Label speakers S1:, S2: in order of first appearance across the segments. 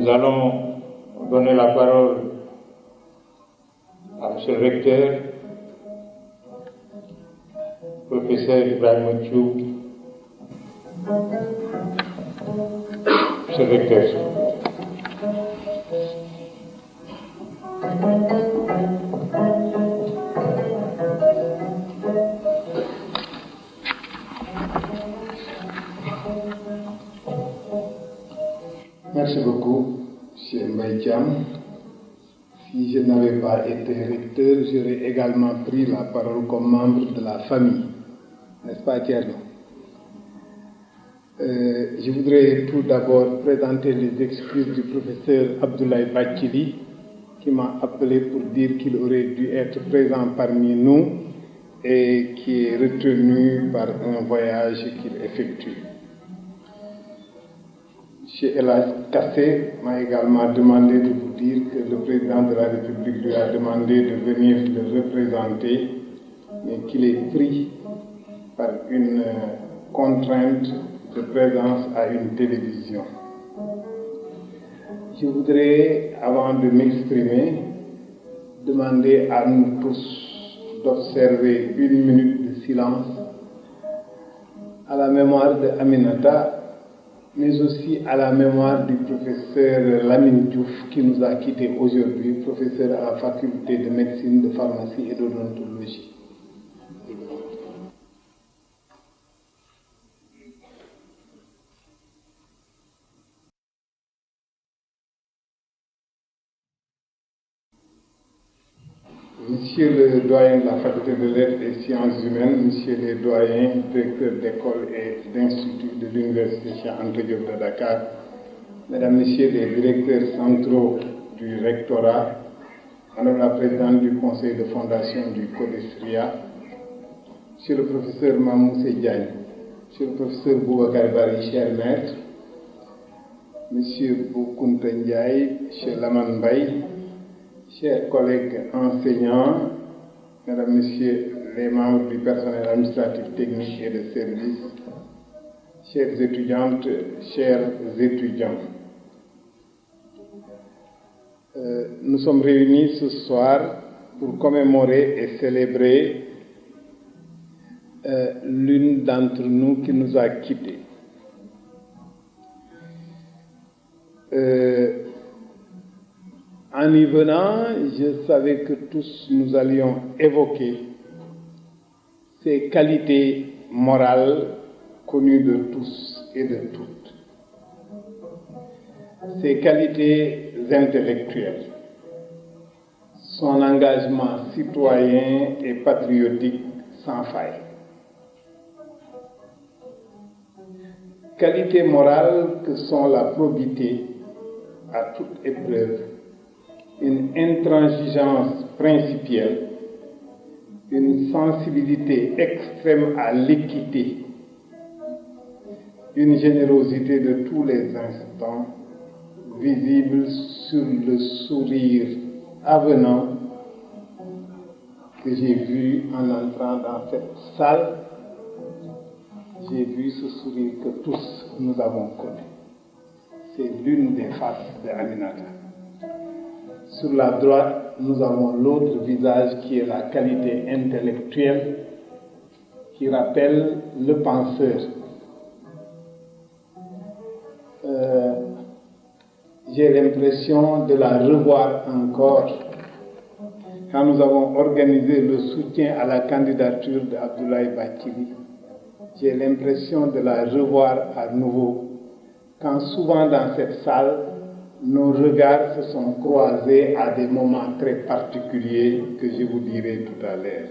S1: Nous allons donner la parole à M. le recteur, professeur Ibrahim Tchoub. M. le recteur.
S2: Merci beaucoup, M. Mbaïkiam. Si je n'avais pas été recteur, j'aurais également pris la parole comme membre de la famille. N'est-ce pas, Thierno? Je voudrais tout d'abord présenter les excuses du professeur Abdoulaye Bathily, qui m'a appelé pour dire qu'il aurait dû être présent parmi nous et qui est retenu par un voyage qu'il effectue. M. Elas Kassé m'a également demandé de vous dire que le président de la République lui a demandé de venir le représenter, mais qu'il est pris par une contrainte de présence à une télévision. Je voudrais, avant de m'exprimer, demander à nous tous d'observer 1 minute de silence à la mémoire de Aminata, mais aussi à la mémoire du professeur Lamine Diouf qui nous a quittés aujourd'hui, professeur à la faculté de médecine, de pharmacie et d'odontologie. Monsieur le doyen de la faculté de lettres et sciences humaines, monsieur les doyens, directeurs d'école et d'institut de l'université Cheikh Anta Diop de Dakar, mesdames, messieurs les directeurs centraux du rectorat, madame la présidente du conseil de fondation du CODESRIA, monsieur le professeur Mamoussé Diagne, monsieur le professeur Boubacar Bari, cher maître, monsieur Boukounta Ndiaye, monsieur Laman Mbaye, chers collègues enseignants, mesdames, messieurs les membres du personnel administratif, technique et de service, chères étudiantes, chers étudiants. Nous sommes réunis ce soir pour commémorer et célébrer l'une d'entre nous qui nous a quittés. En y venant, je savais que tous nous allions évoquer ces qualités morales connues de tous et de toutes, ses qualités intellectuelles, son engagement citoyen et patriotique sans faille. Qualités morales que sont la probité à toute épreuve, une intransigeance principielle, une sensibilité extrême à l'équité, une générosité de tous les instants, visible sur le sourire avenant que j'ai vu en entrant dans cette salle. J'ai vu ce sourire que tous nous avons connu. C'est l'une des faces de Aminata. Sur la droite, nous avons l'autre visage qui est la qualité intellectuelle qui rappelle le penseur. J'ai l'impression de la revoir encore quand nous avons organisé le soutien à la candidature d'Abdoulaye Bathily. J'ai l'impression de la revoir à nouveau quand souvent dans cette salle, nos regards se sont croisés à des moments très particuliers que je vous dirai tout à l'heure.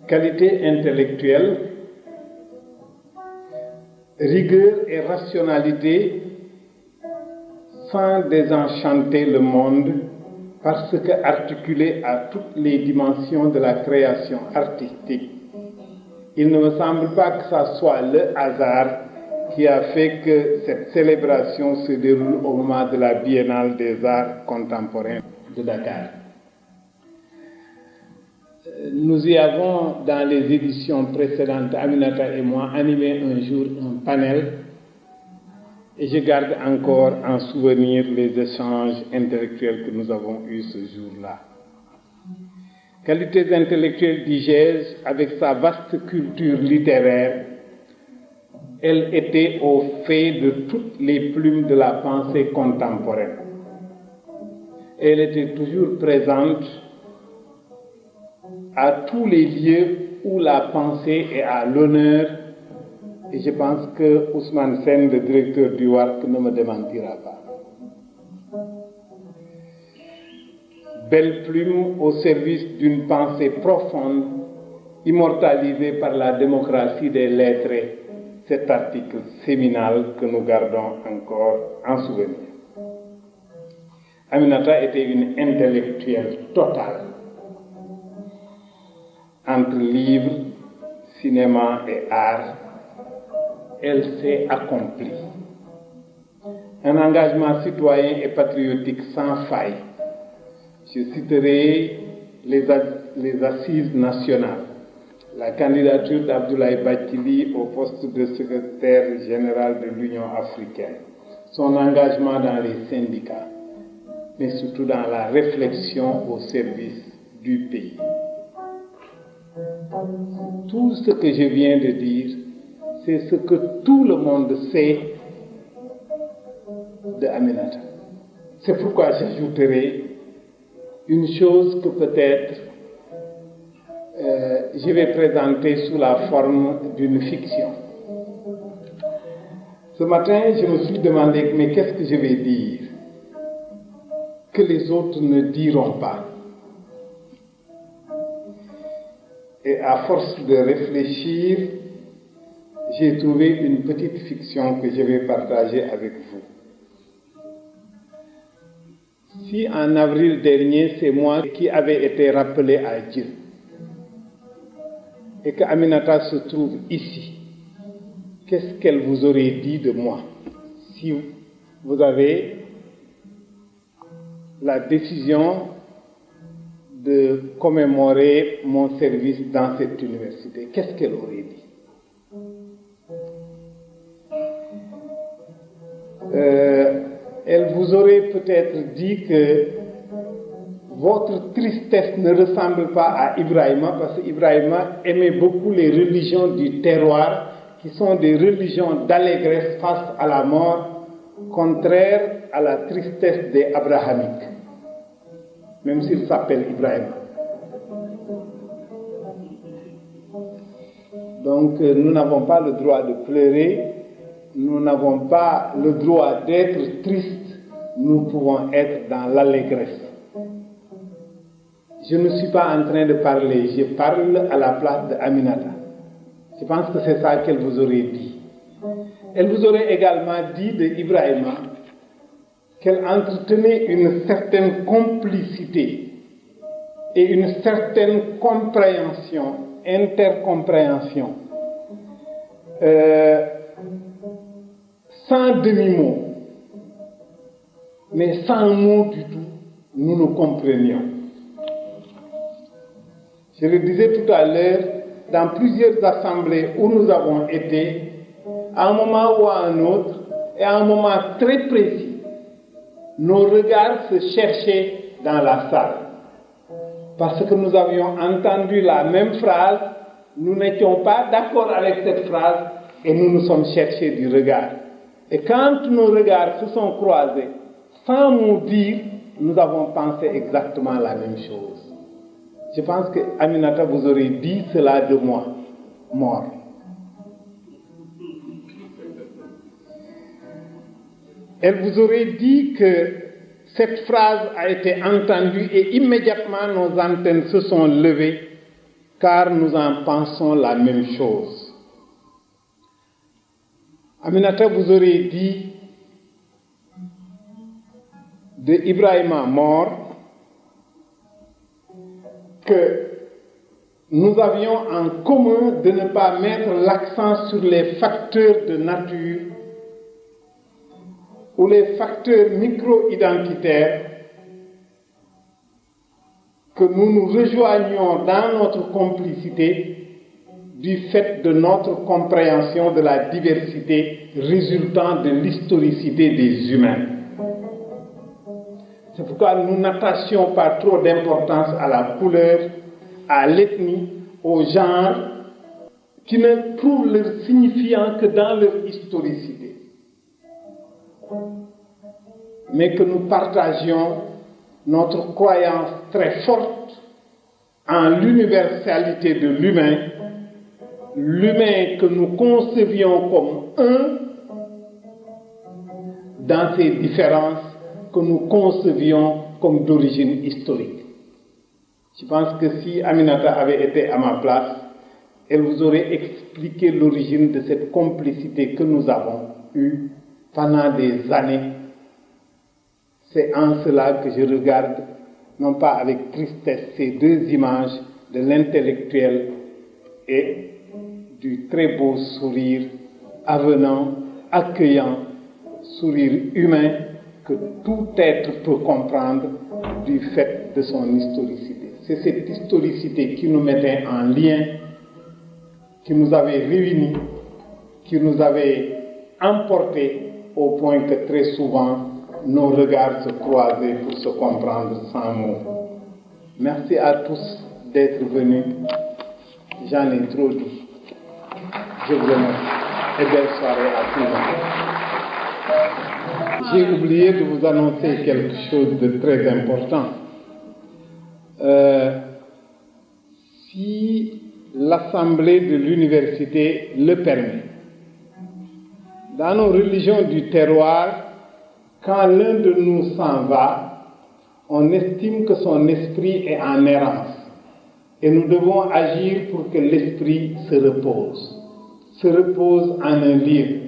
S2: Qualité intellectuelle, rigueur et rationalité sans désenchanter le monde parce que articulé à toutes les dimensions de la création artistique. Il ne me semble pas que ça soit le hasard qui a fait que cette célébration se déroule au moment de la Biennale des Arts Contemporains de Dakar. Nous y avons, dans les éditions précédentes, Aminata et moi, animé un jour un panel Et je garde encore en souvenir les échanges intellectuels que nous avons eus ce jour-là. Qualités intellectuelles, dis-je, avec sa vaste culture littéraire, elle était au fait de toutes les plumes de la pensée contemporaine. Elle était toujours présente à tous les lieux où la pensée est à l'honneur. Et je pense que Ousmane Sen, le directeur du WARC, ne me démentira pas. Belle plume au service d'une pensée profonde, immortalisée par la démocratie des lettrés, cet article séminal que nous gardons encore en souvenir. Aminata était une intellectuelle totale. Entre livres, cinéma et art, elle s'est accomplie. Un engagement citoyen et patriotique sans faille. Je citerai les assises nationales, la candidature d'Abdoulaye Bathily au poste de secrétaire général de l'Union africaine, son engagement dans les syndicats, mais surtout dans la réflexion au service du pays. Tout ce que je viens de dire, c'est ce que tout le monde sait de Aminata. C'est pourquoi j'ajouterai une chose que peut-être je vais présenter sous la forme d'une fiction. Ce matin, je me suis demandé, mais qu'est-ce que je vais dire que les autres ne diront pas? Et à force de réfléchir, j'ai trouvé une petite fiction que je vais partager avec vous. Si en avril dernier, c'est moi qui avais été rappelé à Dieu, et que Aminata se trouve ici, qu'est-ce qu'elle vous aurait dit de moi si vous avez la décision de commémorer mon service dans cette université? Qu'est-ce qu'elle aurait dit? Elle vous aurait peut-être dit que votre tristesse ne ressemble pas à Ibrahima, parce qu'Ibrahima aimait beaucoup les religions du terroir, qui sont des religions d'allégresse face à la mort, contraires à la tristesse des abrahamiques, même s'il s'appelle Ibrahima. Donc nous n'avons pas le droit de pleurer, nous n'avons pas le droit d'être tristes, nous pouvons être dans l'allégresse. Je ne suis pas en train de parler, je parle à la place d'Aminata. Je pense que c'est ça qu'elle vous aurait dit. Elle vous aurait également dit d'Ibrahima qu'elle entretenait une certaine complicité et une certaine compréhension, intercompréhension, sans demi-mot, mais sans mot du tout, nous nous comprenions. Je le disais tout à l'heure, dans plusieurs assemblées où nous avons été, à un moment ou à un autre, et à un moment très précis, nos regards se cherchaient dans la salle. Parce que nous avions entendu la même phrase, nous n'étions pas d'accord avec cette phrase, et nous nous sommes cherchés du regard. Et quand nos regards se sont croisés, sans nous dire, nous avons pensé exactement la même chose. Je pense que Aminata vous aurait dit cela de moi, mort. Elle vous aurait dit que cette phrase a été entendue et immédiatement nos antennes se sont levées, car nous en pensons la même chose. Aminata vous aurait dit de Ibrahima mort que nous avions en commun de ne pas mettre l'accent sur les facteurs de nature ou les facteurs micro-identitaires, que nous nous rejoignions dans notre complicité, du fait de notre compréhension de la diversité résultant de l'historicité des humains. C'est pourquoi nous n'attachions pas trop d'importance à la couleur, à l'ethnie, au genre, qui ne trouvent leur signifiant que dans leur historicité. Mais que nous partagions notre croyance très forte en l'universalité de l'humain, l'humain que nous concevions comme un dans ses différences que nous concevions comme d'origine historique. Je pense que si Aminata avait été à ma place, elle vous aurait expliqué l'origine de cette complicité que nous avons eue pendant des années. C'est en cela que je regarde, non pas avec tristesse, ces deux images de l'intellectuel et du très beau sourire avenant, accueillant, sourire humain que tout être peut comprendre du fait de son historicité. C'est cette historicité qui nous mettait en lien, qui nous avait réunis, qui nous avait emportés au point que très souvent nos regards se croisaient pour se comprendre sans mots. Merci à tous d'être venus. J'en ai trop dit. Je vous remercie et belle soirée à tout le monde. J'ai oublié de vous annoncer quelque chose de très important. Si l'Assemblée de l'université le permet, dans nos religions du terroir, quand l'un de nous s'en va, on estime que son esprit est en errance et nous devons agir pour que l'esprit se repose en un lieu.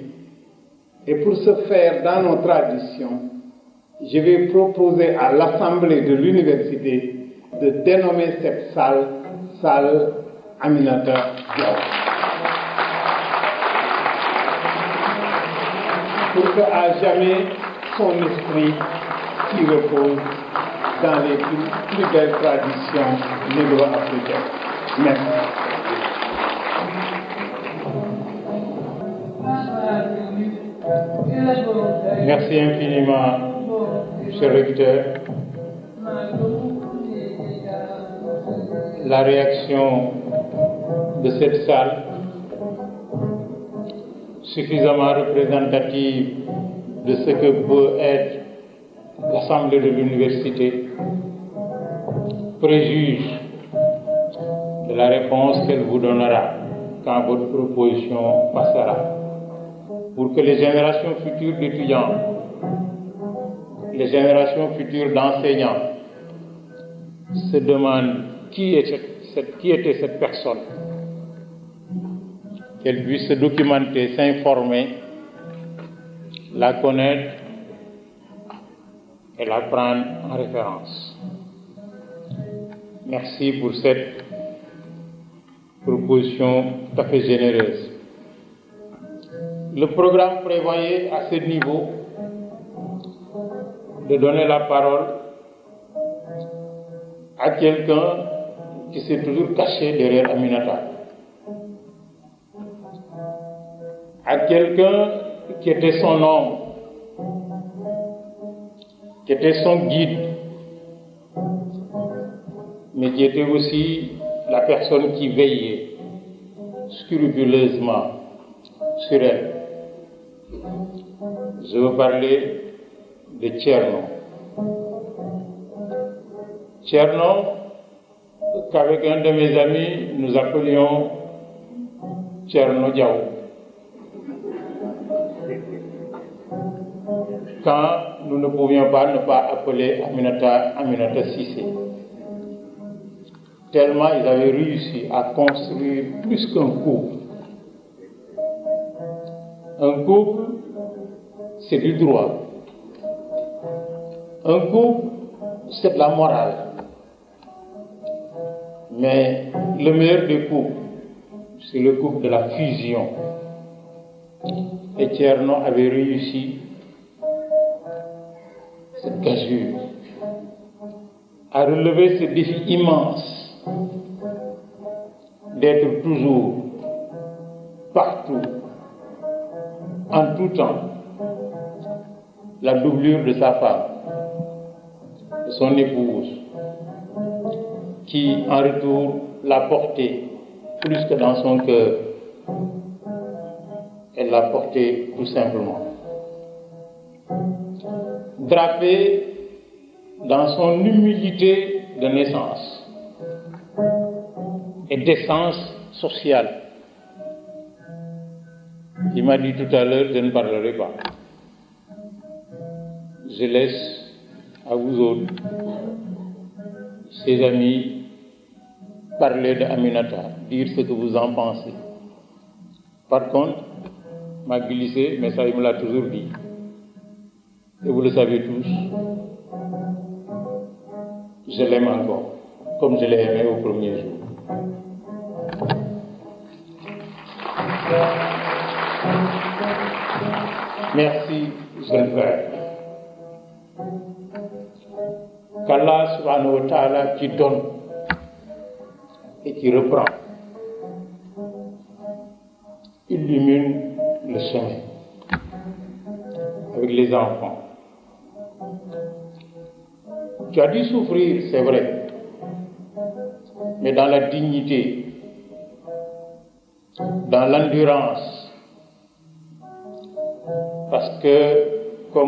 S2: Et pour ce faire, dans nos traditions, je vais proposer à l'Assemblée de l'université de dénommer cette salle Aminata Diaw, pour qu'à jamais son esprit s'y repose dans les plus belles traditions négro-africaines. Merci.
S1: Merci infiniment, monsieur le recteur. La réaction de cette salle, suffisamment représentative de ce que peut être l'Assemblée de l'université, préjuge de la réponse qu'elle vous donnera quand votre proposition passera. Pour que les générations futures d'étudiants, les générations futures d'enseignants se demandent qui était cette personne, qu'elles puissent se documenter, s'informer, la connaître et la prendre en référence. Merci pour cette proposition tout à fait généreuse. Le programme prévoyait à ce niveau de donner la parole à quelqu'un qui s'est toujours caché derrière Aminata, à quelqu'un qui était son ombre, qui était son guide, mais qui était aussi la personne qui veillait scrupuleusement sur elle. Je veux parler de Thierno. Thierno, qu'avec un de mes amis, nous appelions Thierno Diaw. Quand nous ne pouvions pas ne pas appeler Aminata Cissé. Tellement ils avaient réussi à construire plus qu'un couple. Un couple, c'est du droit. Un couple, c'est de la morale. Mais le meilleur des couples, c'est le couple de la fusion. Et Thierno avait réussi cette gageure à relever ce défi immense d'être toujours partout, en tout temps, la doublure de sa femme, de son épouse, qui en retour l'a porté plus que dans son cœur. Elle l'a porté tout simplement. Drapé dans son humilité de naissance et d'essence sociale. Il m'a dit tout à l'heure, je ne parlerai pas. Je laisse à vous autres, ses amis, parler d'Aminata, dire ce que vous en pensez. Par contre, m'a glissé, mais ça il me l'a toujours dit. Et vous le savez tous, je l'aime encore, comme je l'ai aimé au premier jour. Merci, jeune frère. Qu'Allah subhanahu wa ta'ala qui donne et qui reprend, illumine le chemin avec les enfants. Tu as dû souffrir, c'est vrai, mais dans la dignité, dans l'endurance, parce que quand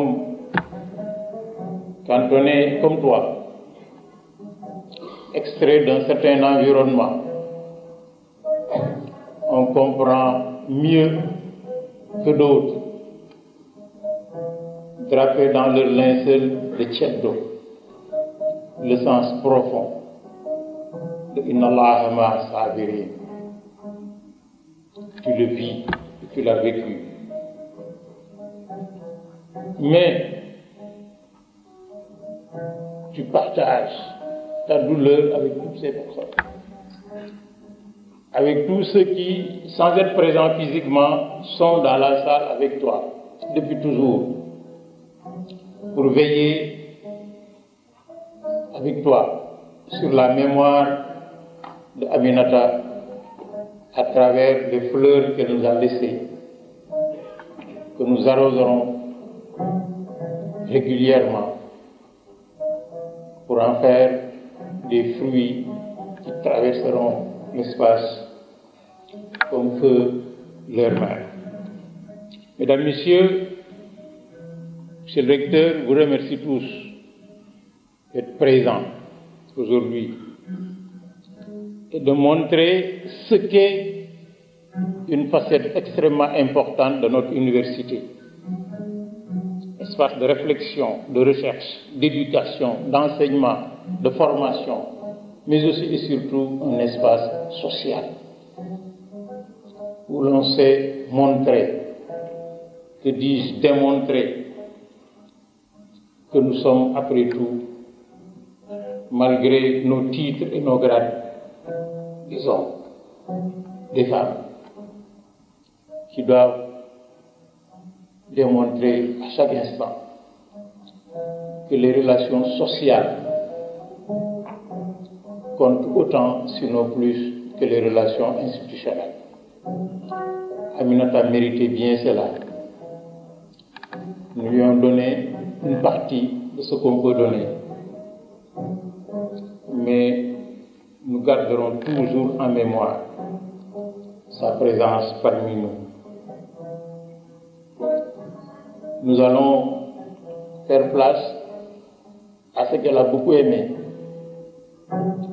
S1: on est comme toi, extrait d'un certain environnement, on comprend mieux que d'autres, drapés dans leur linceul de tchèdo, le sens profond de Inna Allaha ma'a sabirin. Tu le vis, tu l'as vécu. Mais tu partages ta douleur avec toutes ces personnes, avec tous ceux qui, sans être présents physiquement, sont dans la salle avec toi depuis toujours, pour veiller avec toi sur la mémoire d'Aminata à travers les fleurs qu'elle nous a laissées, que nous arroserons régulièrement pour en faire des fruits qui traverseront l'espace comme feu leur mère. Mesdames, Messieurs, Monsieur le Recteur, vous remercie tous d'être présents aujourd'hui et de montrer ce qu'est une facette extrêmement importante de notre université. Espace de réflexion, de recherche, d'éducation, d'enseignement, de formation, mais aussi et surtout un espace social où l'on sait montrer, que dis-je, démontrer que nous sommes après tout, malgré nos titres et nos grades, des hommes, des femmes, qui doivent démontrer à chaque instant que les relations sociales comptent autant, sinon plus, que les relations institutionnelles. Aminata méritait bien cela. Nous lui avons donné une partie de ce qu'on peut donner. Mais nous garderons toujours en mémoire sa présence parmi nous. Nous allons faire place à ce qu'elle a beaucoup aimé,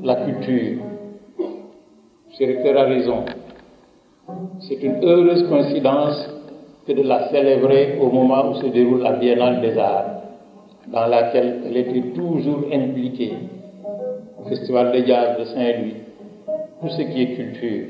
S1: la culture. M. Recteur a raison. C'est une heureuse coïncidence que de la célébrer au moment où se déroule la Biennale des Arts, dans laquelle elle était toujours impliquée, au Festival de Jazz de Saint-Louis, tout ce qui est culture.